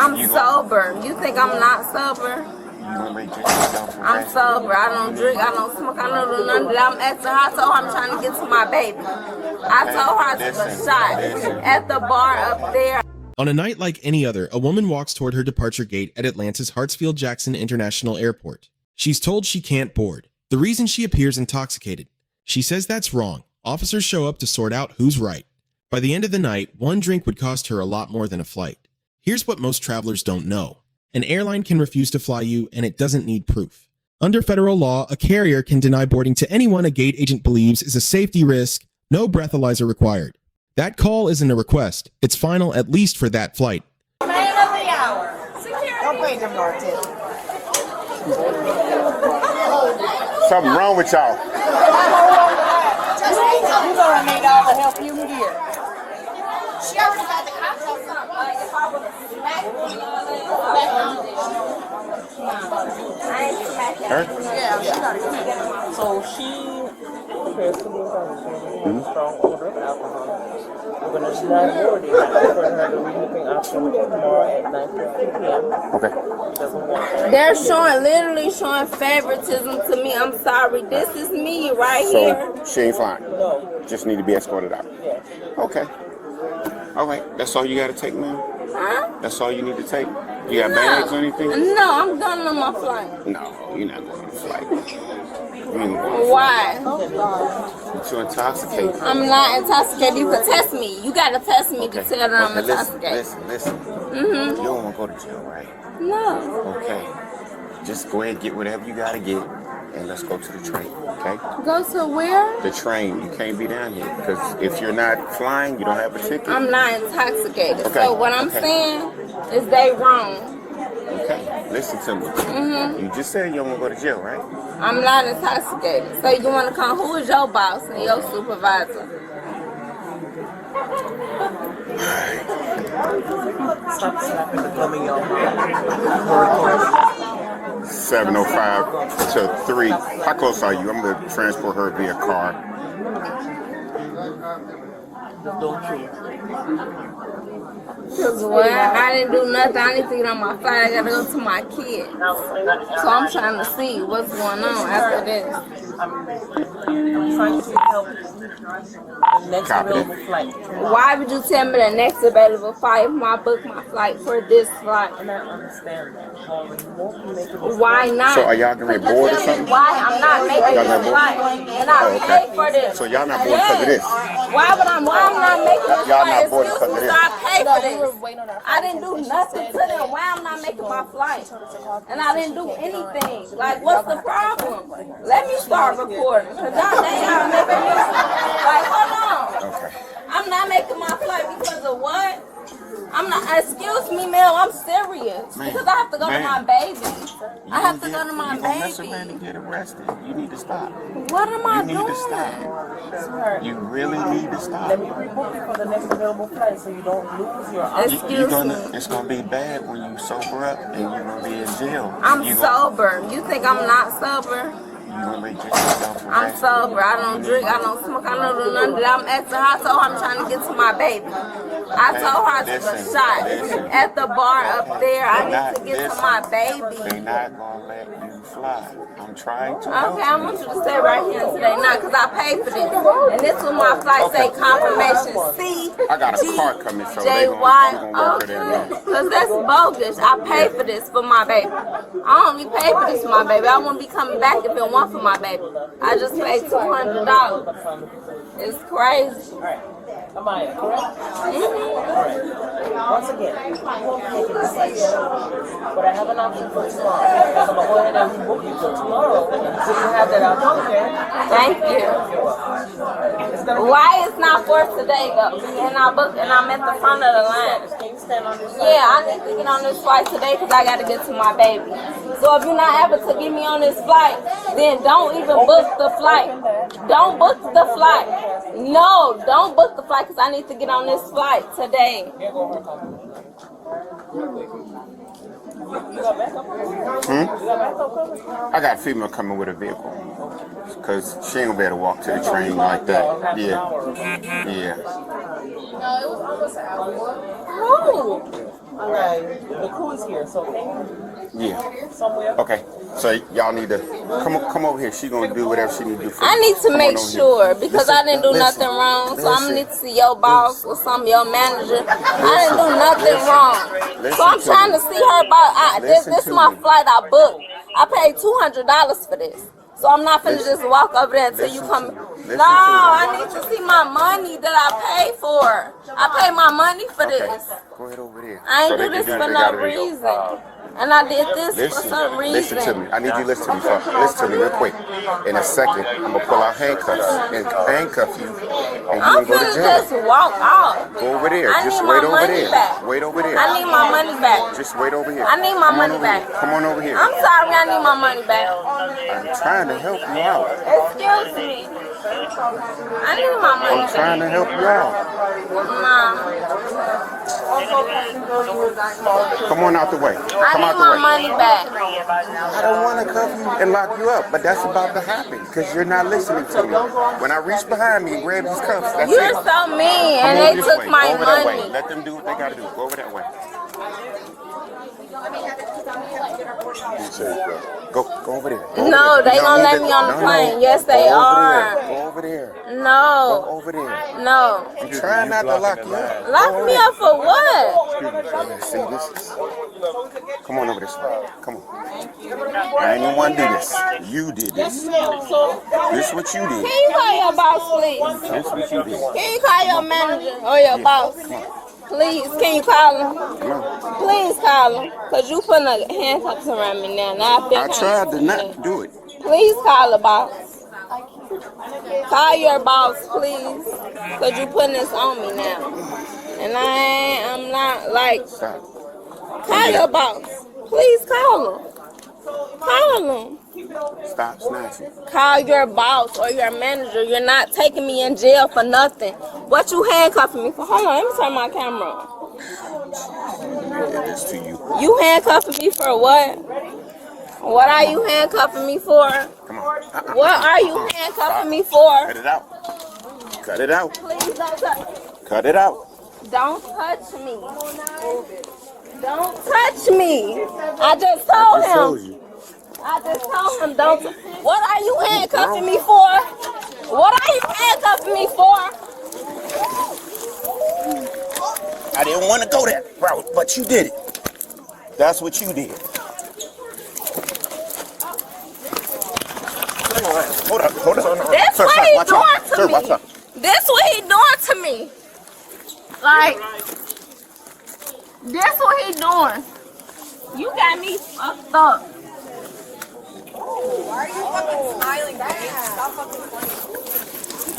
I'm sober. You think I'm not sober? I'm sober. I don't drink. I don't smoke. I don't do none of that. I'm asking her. I told her I'm trying to get to my baby. I told her I took a shot at the bar up there. On a night like any other, a woman walks toward her departure gate at Atlanta's Hartsfield-Jackson International Airport. She's told she can't board. The reason she appears intoxicated. She says that's wrong. Officers show up to sort out who's right. By the end of the night, one drink would cost her a lot more than a flight. Here's what most travelers don't know. An airline can refuse to fly you, and it doesn't need proof. Under federal law, a carrier can deny boarding to anyone a gate agent believes is a safety risk, no breathalyzer required. That call isn't a request. It's final at least for that flight. Man of the hour. Security. Don't pay them no attention. Something wrong with y'all. You gonna need all the help you can get. She already got the cops on something. Like if I would have smacked Yeah, she gotta get. So she appears to be a strong odor of alcohol. We're gonna deny boarding for her the rebooking option tomorrow at 9:50 p.m. Okay. They're literally showing favoritism to me. I'm sorry. This is me right here. So she ain't fine. No. Just need to be escorted out. Yes. Okay. All right. That's all you got to take, man? Huh? That's all you need to take? You got bags or anything? No, I'm going on my flight. No, you're not going on the flight. You ain't going Why? You're too intoxicated. I'm not intoxicated. You can test me. You gotta test me to tell that I'm intoxicated. Listen. Mm-hmm. You don't want to go to jail, right? No. Okay. Just go ahead and get whatever you got to get, and let's go to the train, okay? Go to where? The train. You can't be down here, because if you're not flying, you don't have a ticket. I'm not intoxicated. Okay. So what I'm saying is they wrong. Okay, listen to me. Mm-hmm. You just said you don't want to go to jail, right? I'm not intoxicated. So you want to come? Who is your boss and your supervisor? Stop slapping the gum in your mouth. 7:05 to 3. How close are you? I'm going to transport her via car. Don't you? Well, I didn't do nothing. I need to get on my flight. I gotta go to my kid. So I'm trying to see what's going on after this. I'm trying to help the next available flight. Why would you tell me the next available flight if I book my flight for this flight? And I understand that. Why not? So are y'all going to be bored or something? Why I'm not making Y'all this not flight? And I paid for this. So y'all not bored because of this? Why I'm not making this Y'all flight? not bored because of Excuse me, this? so I paid for this. I didn't do nothing to them. Why I'm not making my flight? And I didn't do anything. Like, what's the problem? Let me start recording. Because y'all making me. Like, hold on. Okay. I'm not making my flight because of what? I'm not, excuse me, Mel, I'm serious. Because I have to go to my baby. I have to go to my mess around and baby. get arrested. You need to stop. What am I You need to doing? stop. You really need to stop. Let me rebook you for the next available flight so you don't lose your option. Excuse me. It's gonna be bad when you sober up and you're gonna be in jail. I'm sober. You think I'm not sober? I'm sober. I don't drink. I don't smoke. I don't do none of that. I'm asking her. I told her I'm trying to get to my baby. I told her I took a shot at the bar up there. I need to get to my baby. They're not gonna let you fly. I'm trying to help Okay, I want you to stay right here today now because I paid for this. And this is my flight say confirmation C. I got a car coming, so they gonna work it in. Because that's bogus. I paid for this for my baby. I only paid for this for my baby. I wouldn't be coming back if it weren't for my baby. I just paid $200. It's crazy. Amaya, correct? Once again, you won't make a decision, but I have an option for tomorrow. I'm going to go ahead and book you for tomorrow, so you have that option, okay? Thank you. Why it's not for today though? And I booked and I'm at the front of the line. Yeah, I need to get on this flight today because I got to get to my baby. So if you're not able to get me on this flight, then don't even book the flight. Don't book the flight. No, don't book the flight because I need to get on this flight today. I got a female coming with a vehicle. Because she ain't gonna be able to walk to the train like that. Yeah. Who? Okay, the crew is here, so can you Yeah. somewhere? Okay. So y'all need to come over here. She gonna do whatever she need to do for I you. need to Come make on over sure here. because Listen, I didn't do listen, nothing wrong. So I'm listen, gonna need to see your boss or some your manager. I didn't do nothing listen, wrong. listen So I'm to trying me. to see her about. This Listen is to my me. flight I booked. I paid $200 for this. So I'm not finna Listen. just walk over there until you Listen come. to me. Listen No, to I need to see my money that I paid for. I paid my money for Okay. this. Go ahead over there. I So ain't they do can this do for what they no gotta do. reason. And I did this for Listen, some reason. listen to me. I need you to listen to me. Listen to me real quick. In a second, I'm gonna pull out handcuffs and handcuff you, and you I'm gonna go to finna jail. just walk out. Go over there. I Just need wait my over money there. back. Wait over there. I need my money back. Just wait over here. I need my Come on money over back. here. Come on over here. I'm sorry, I need my money back. I'm trying to help you out. Excuse me. I need my money I'm back. trying to help you out. Nah. Come on out the way. I Come need out the my way. money back. I don't want to cuff you and lock you up, but that's about to happen because you're not listening to me. When I reach behind me and grab these cuffs, that's You're it. so mean, Come and over they this took way. my Go over that way. money. Let them do what they got to do. Go over that way. Go over there. Go No, over there. they You don't gonna need let to- me on the no, plane. no. Yes, they Go over are. there. Go over there. Go No, over there. no. I'm trying not to lock you up. Lock me up for what? See, this is... Come on over this way. Come on. I ain't even want to do this. You did this. This is what you did. Can you call your boss, please? This is what you did. Can you call your manager or your boss? Please, can you call him? Come on. Please call him. Because you putting the handcuffs around me now. Now I feel I kind tried of to not do it. Please call the boss. Call your boss, please. Because you putting this on me now. And I'm not like, Stop. call your boss. Please call him. Call him. Stop snatching. Call your boss or your manager. You're not taking me in jail for nothing. What you handcuffing me for? Hold on, let me turn my camera on. I did this to you. You handcuffing me for what? What are you handcuffing me for? Come on. What are you handcuffing me for? Cut it out. Cut it out. Please don't touch. Cut it out. Don't touch me. Don't touch me. I just told him. I just told him don't. What are you handcuffing me for? What are you handcuffing me for? I didn't want to go that route, but you did it. That's what you did. Hold up, hold up. That's Sir, what sir, he watch out. Sir, doing watch to me. out. This what he doing to me. Like, this what he doing. You got me fucked up. Why are you fucking smiling, babe? Stop fucking funny.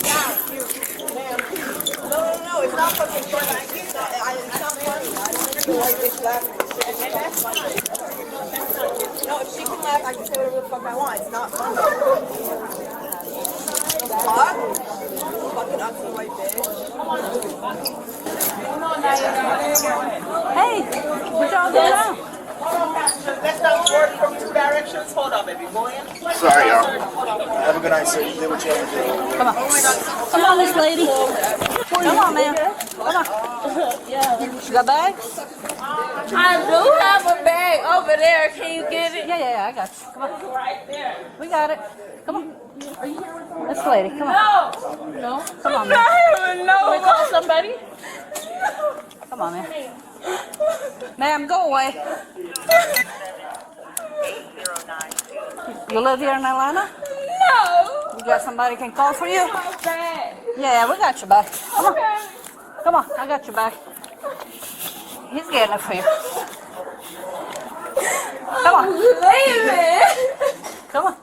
Yeah, cute. No, it's not fucking funny. It's not funny. I don't understand why bitch laughing. That's funny. No, if she can laugh, I can say whatever the fuck I want. It's not funny. Fuck? Fucking ugly white bitch. Hey, what y'all doing now? Let's not work from two directions. Hold on, baby. Go in. Sorry, y'all. Have a good night, sir. You did what you had to do. Come on. Come on, Miss Lady. Come on, ma'am. Come on. You got bags? I do have a bag over there. Can you get it? Yeah, I got you. Come on. Right there. We got it. Come on. Miss Lady, come on. No. No? Come on, I'm man. not having no. Can we call somebody? Come on, man. Ma'am, go away. You live here in Atlanta? No. You got somebody can call for you? My bag. Yeah, we got your bag. Come on. Come on, I got your bag. He's getting it for you. Come on. Leaving. Come on.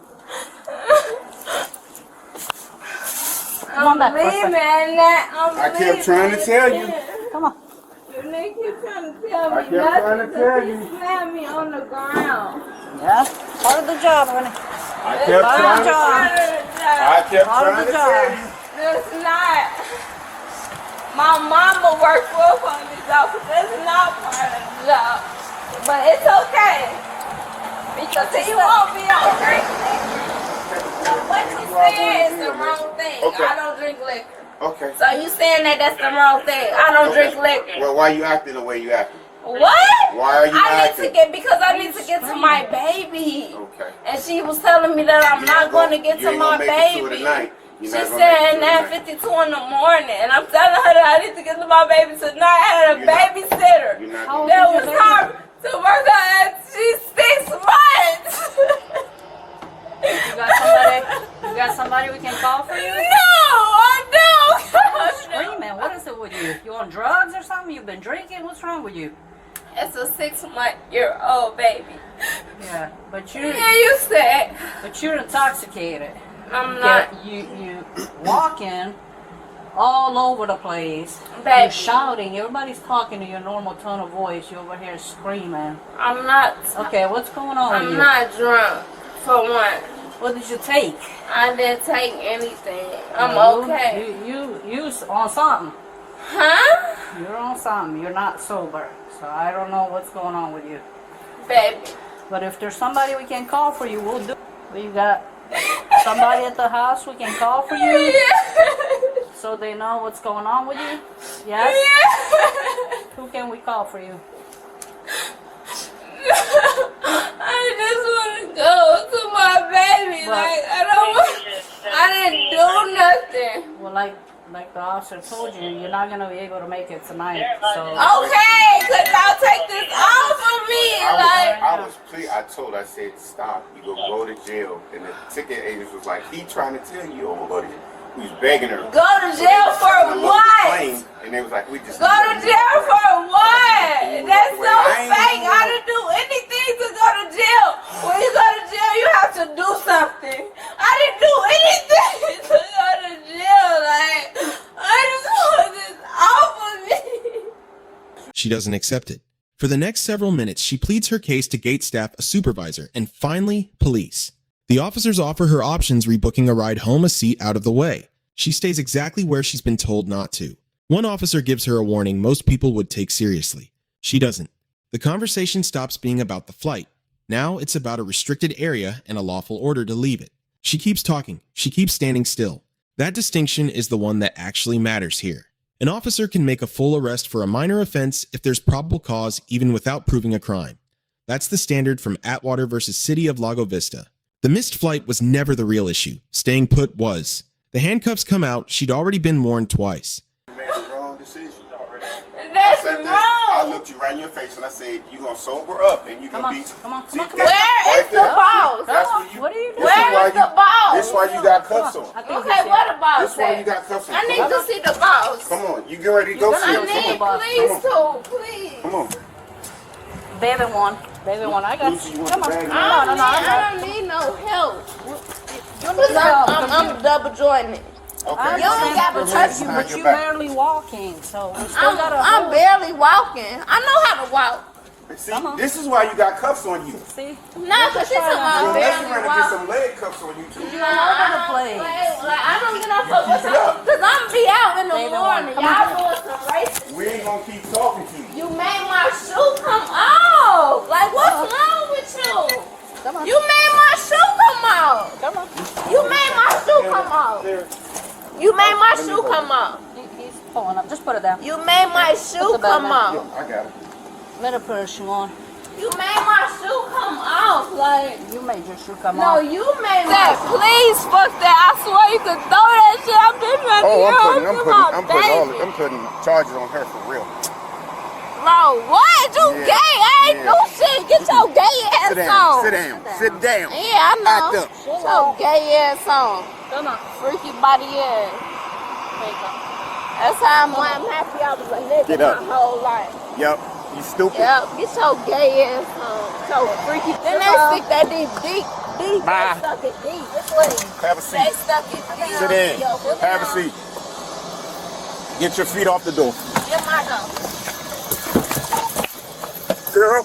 Come on back, leaving. Buster. I kept trying to tell you. Come on. They keep trying to tell I me kept trying to nothing. tell They you. slam me on the ground. Yeah, part of the job, honey. I kept Part of trying the to job. I kept Part of trying the to tell job. you. It's not. My mama worked for this job, but it's not part of the job. But it's okay. Because he won't be on drink liquor. What you saying is the wrong thing. Okay. I don't drink liquor. Okay. So you saying that that's the wrong thing. I don't drink liquor. Well, why you acting the way you acting? What? Why are you acting? Because I need to get to my baby. Okay. And she was telling me that I'm not going to get to my baby. She said 9:52 in the morning, and I'm telling her that I need to get to my baby tonight. I had a babysitter that was hard to work on. She's 6 months. You got somebody we can call for you? No, I don't. Screaming. What is it with you? You on drugs or something? You've been drinking? What's wrong with you? It's a 6-month-old baby. Yeah, but you. Yeah, you said. But you're intoxicated. I'm not. You walking all over the place. Baby. You're shouting. Everybody's talking to your normal tone of voice. You're over here screaming. I'm not. Okay, what's going on with you? I'm not drunk, for one. What did you take? I didn't take anything. I'm okay. You on something. Huh? You're on something. You're not sober. So I don't know what's going on with you. Baby. But if there's somebody we can call for you, we'll do it. We got somebody at the house we can call for you? Yeah. So they know what's going on with you? Yes? Yeah. Who can we call for you? I just want to go to my baby. But, I didn't do nothing. well, like the officer told you, you're not going to be able to make it tonight. So Okay, because I'll take this off of me. I told her, I said, stop. You go to jail. And the ticket agent was like, he trying to tell you, oh, buddy. He was begging her. Go to jail for what? And they was like, we just go to jail for what? That's so fake. I didn't do anything to go to jail. When you go to jail, you have to do something. I didn't do anything to go to jail. I just want this off of me. She doesn't accept it. For the next several minutes, she pleads her case to gate staff, a supervisor, and finally, police. The officers offer her options, rebooking a ride home, a seat out of the way. She stays exactly where she's been told not to. One officer gives her a warning most people would take seriously. She doesn't. The conversation stops being about the flight. Now it's about a restricted area and a lawful order to leave it. She keeps talking. She keeps standing still. That distinction is the one that actually matters here. An officer can make a full arrest for a minor offense if there's probable cause, even without proving a crime. That's the standard from Atwater versus City of Lago Vista. The missed flight was never the real issue. Staying put was. The handcuffs come out. She'd already been warned twice. You made the wrong decision. That's wrong. I looked you right in your face and I said, you're going to sober up and you're going to be... Come on. Where is the boss? What are you doing? Where is the boss? This is why you got cuffs on. Okay, what about This is why you got cuffs on. I need to see the boss. Come on, you get ready to go see him. Please. Come on. Baby one. I got Lucy, you. you want Come the on. bag? I don't need no help. I'm double jointed. Okay. You don't got to touch you, me. but you barely walking, so we still gotta I'm hold. barely walking. I know how to walk. See, this is why you got cuffs on you. See? No, because she's Unless I'm you're barely trying to get walking. some leg cuffs on you too. You don't know how to play. I don't get off of because I'm be out in the morning. Y'all doing some racing. We ain't gonna keep talking to you. You made my shoe come off. What's wrong with you? Come on. You made my shoe come off. Come on. You made my shoe come off. You made my shoe come off. He's pulling up. Just put it down. You made my shoe come off. I got it. Let her put her shoe on. You made my shoe come off. You made your shoe come No, off. you made that. Please fuck that. I swear you could throw that shit. I'm just ready I'm putting charges on her for real. Bro, what? You gay? I ain't do shit. Get your gay ass on. Sit down. Yeah, I know. Act up. Get your gay ass on. Come on. Freaky body ass. That's how I'm happy I was a nigga Get up. my whole life. Yep. You stupid. Yep, get your gay ass on. So freaky. Then they stick that deep. Bye. They stuck it deep. This way. Have a They seat. stuck it deep. Sit in. Yo, Have a seat. Get your feet off the door. Get my door. Girl.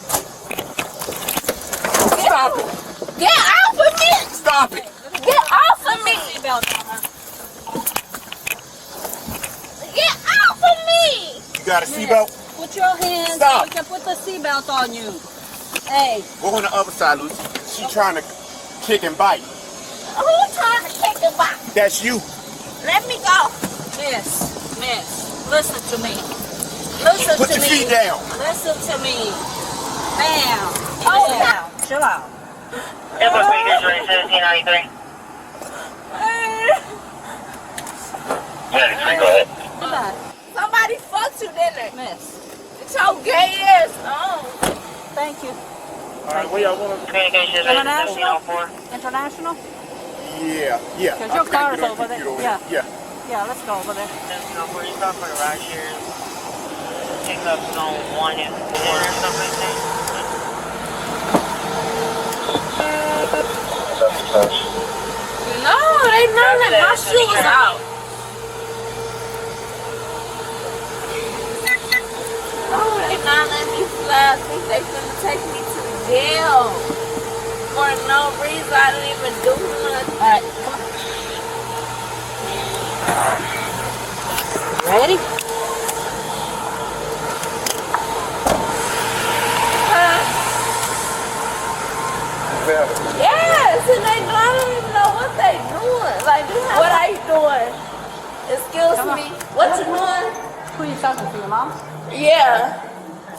Stop it. Get off of me. Stop it. Get off of me. Get off of me. You got a seatbelt? Put your hands Stop. so we can put the seatbelt on you. Hey. Go on the other side, Lucy. She trying to kick and bite. Who's trying to kick the box? That's you. Let me go. Miss, listen to me. Listen Put to your me. feet down. Listen to me. Bam. Oh, Down. Chill out. Input speakers rate 1793. Yeah, go ahead. Somebody fucked you, didn't they? Miss. It's your gay ass on. Thank you. Alright, where y'all going? Communication rate International? 1704. International? Yeah, yeah. Because your car's over there. Yeah. Yeah, let's go over there. 1704, you start for the ride shares. Pick up zone 1 and 4 or something like that. No, they not let my shoes out. No, they not letting me fly. I think they finna take me to jail. For no reason, I didn't even do nothing. Alright, come on. Ready? Yes, and I don't even know what they doing. Like, what are you doing? Excuse Come on. me. What you doing? Who are you talking to, your mom? Yeah.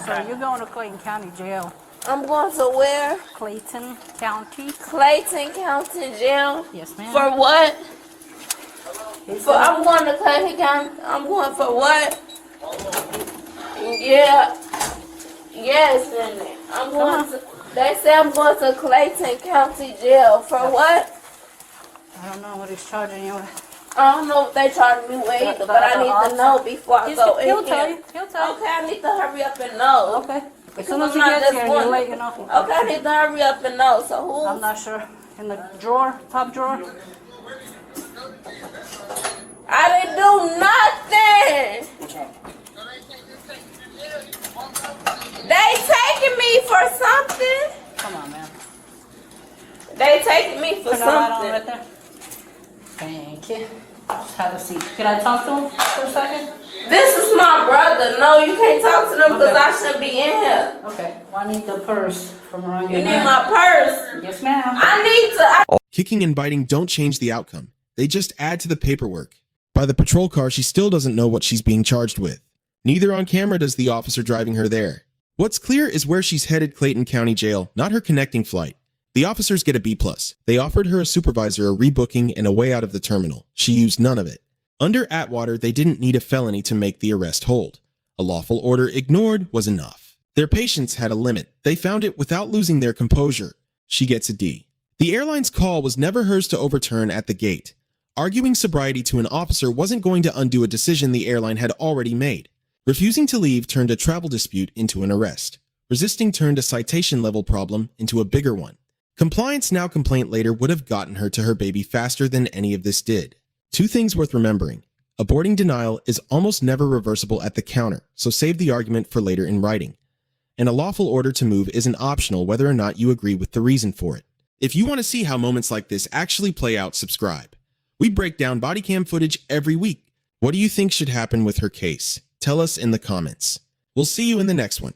So you're going to Clayton County Jail. I'm going to where? Clayton County. Clayton County Jail. Yes, ma'am. For what? I'm going to Clayton County. I'm going for what? Yeah. Yes, and I'm going to. They say I'm going to Clayton County Jail. For what? I don't know what he's charging you with. I don't know what they charge me with either, but I need to know before I go in He'll here. tell you. He'll tell you. Okay, I need to hurry up and know. Okay. As Because soon as I'm he not gets just here, one. he'll let you know. Okay, I need to hurry up and know. So who? I'm not sure. In the drawer, top drawer. I didn't do nothing. They taking me for something. Come on, man. They taking me for Turn the light on something. right there. Thank you. Just have a seat. Can I talk to him for a second? This is my brother. No, you can't talk to them because Okay. I shouldn't be in here. Okay. Well, I need the purse from around You your need neck. my purse. Yes, ma'am. I need to. Kicking and biting don't change the outcome. They just add to the paperwork. By the patrol car, she still doesn't know what she's being charged with. Neither on camera does the officer driving her there. What's clear is where she's headed, Clayton County Jail, not her connecting flight. The officers get a B+. They offered her a supervisor a rebooking and a way out of the terminal. She used none of it. Under Atwater, they didn't need a felony to make the arrest hold. A lawful order ignored was enough. Their patience had a limit. They found it without losing their composure. She gets a D. The airline's call was never hers to overturn at the gate. Arguing sobriety to an officer wasn't going to undo a decision the airline had already made. Refusing to leave turned a travel dispute into an arrest. Resisting turned a citation-level problem into a bigger one. Compliance now complaint later would have gotten her to her baby faster than any of this did. Two things worth remembering. Aborting denial is almost never reversible at the counter, so save the argument for later in writing. And a lawful order to move isn't optional whether or not you agree with the reason for it. If you want to see how moments like this actually play out, subscribe. We break down body cam footage every week. What do you think should happen with her case? Tell us in the comments. We'll see you in the next one.